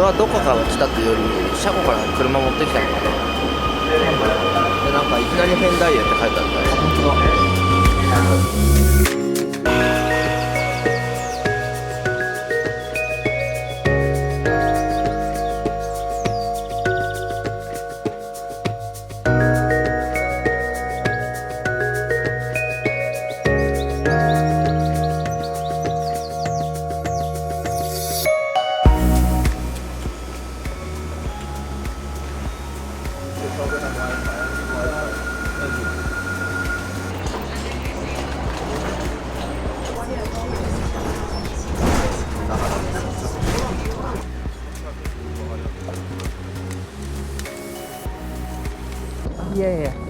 れはどこから来たっていうより車庫から車持ってきたのかな。でなんかいきなり変ダイエって書いてあるから。本当だ。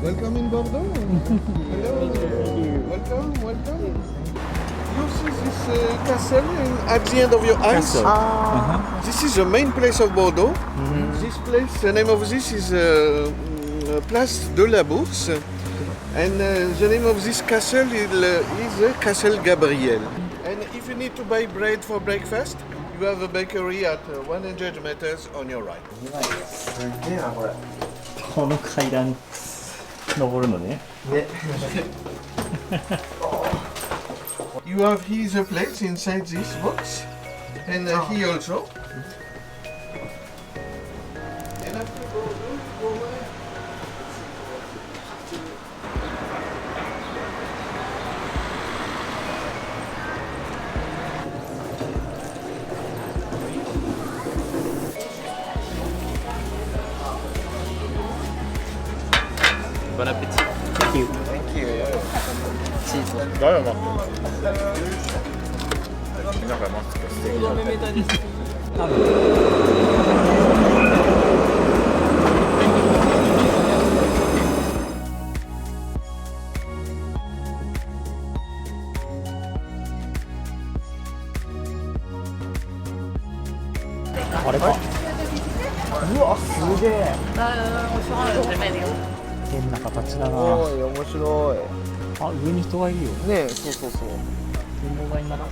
Welcome in Bordeaux. Hello. Welcome, welcome. You see this castle at the end of your eyes? This is the main place of Bordeaux. This place, the name of this is Place de la Bourse. And the name of this castle is Castle Gabriel. And if you need to buy bread for breakfast, you have a bakery at 100 meters on your right. すげえなこれ。この階段登るのね。You have here the plates inside this box, and here also. And after go away. ボナペティ。Thank you. Thank you. チーズ。誰が待ってる？なんか待ってる。多分。あれか。うわ、すげえ。変な形だな。おい、面白い。あ、上に人がいるよ。ねえ、そうそうそう。展望台になった。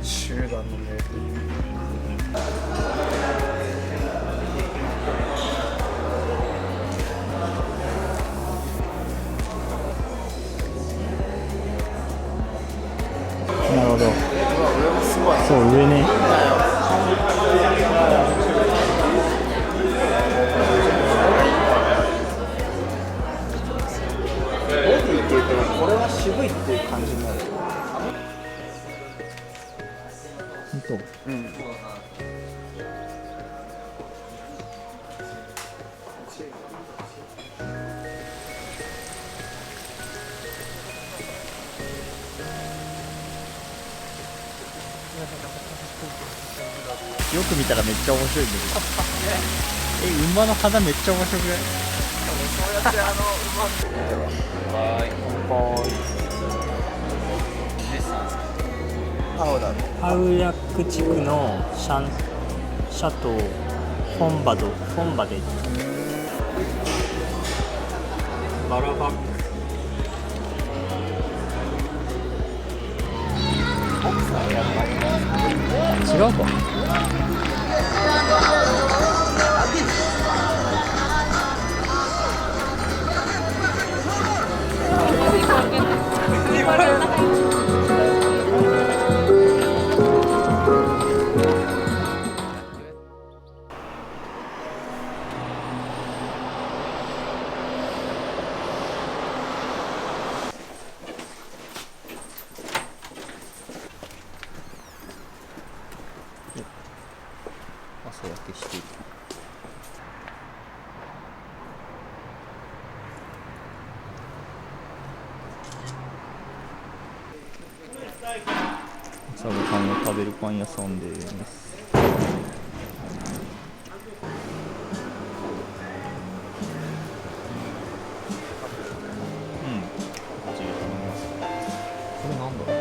集団の名店。なるほど。上もすごい。そう、上ね。ボディっていうとこれは渋いっていう感じになる。本当。うん。よく見たらめっちゃ面白いんだけど。馬の鼻めっちゃ面白くない？そうやってはい。青だね。ハウヤック地区のシャトーフォンバデバラバック。違うか。朝焼けしている。朝ごはんを食べるパン屋さんです。これなんだろう。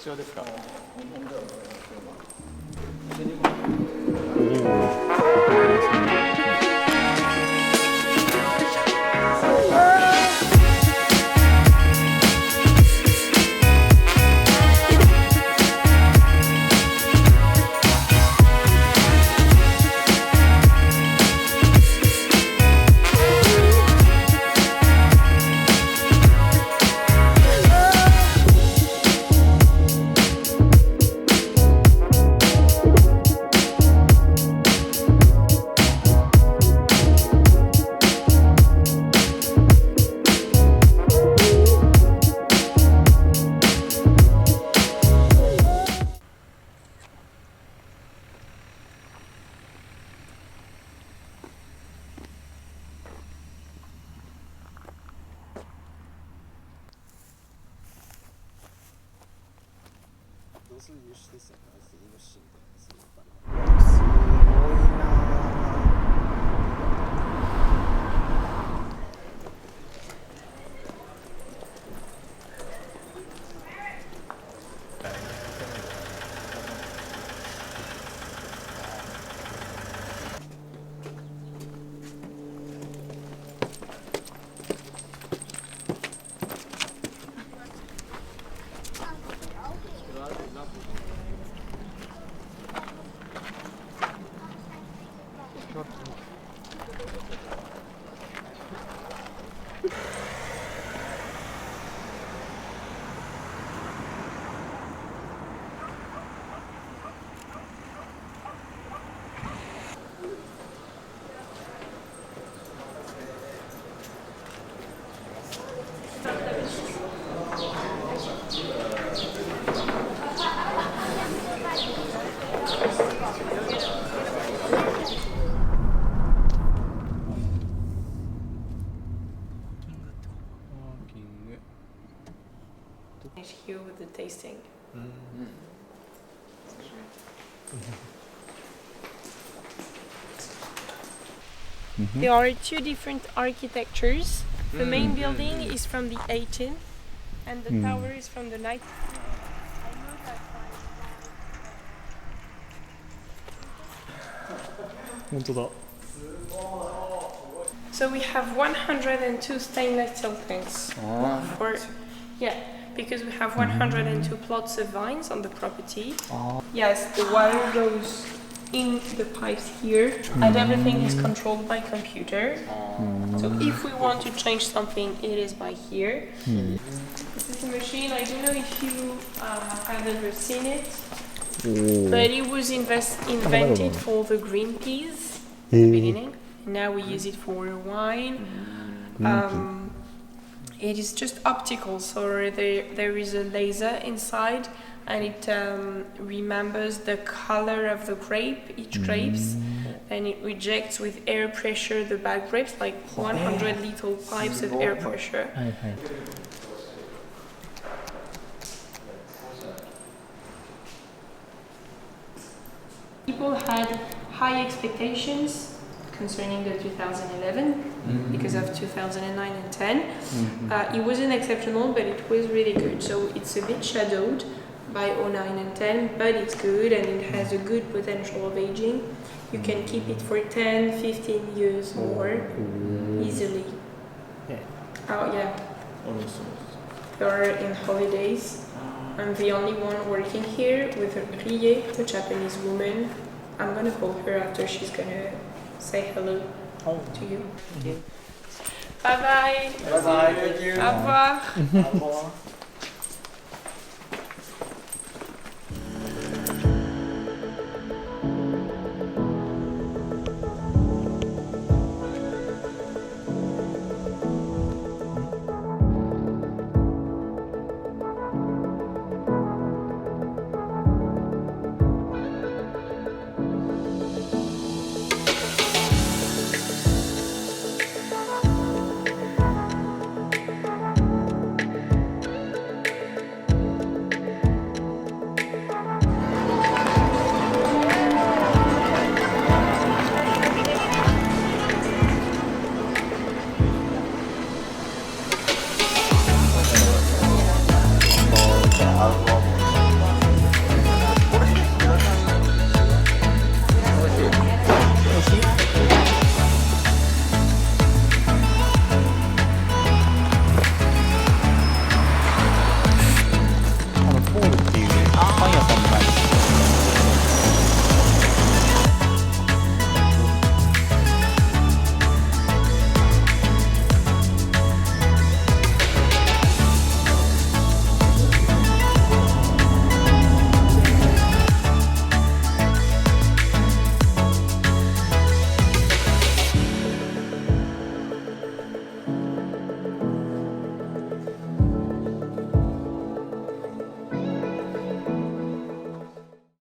貴重ですか。すごいHere with the tasting. There are two different architectures. The main building is from the 18th and the tower is from the 19th. So we have 102 stainless steel tanks. Because we have 102 plots of vines on the property. Yes, the water goes in the pipes here, and everything is controlled by computer. So if we want to change something, it is by here. This is a machine, I don't know if you have ever seen it, but it was invented for the green peas in the beginning. Now we use it for wine. It is just optical, so there is a laser inside, and it remembers the color of the grape, each grapes, and it rejects with air pressure the bad grapes, like 100 little pipes of air pressure. People had high expectations concerning the 2011 because of 2009 and 10. It wasn't exceptional, but it was really good. So it's a bit shadowed by 09 and 10, but it's good and it has a good potential of aging. You can keep it for 10, 15 years more easily. Oh yeah. You're in holidays. I'm the only one working here with Rie, the Japanese woman. I'm gonna call her after she's gonna say hello to you. Bye bye. Bye bye. Thank you. Au revoir. Au revoir.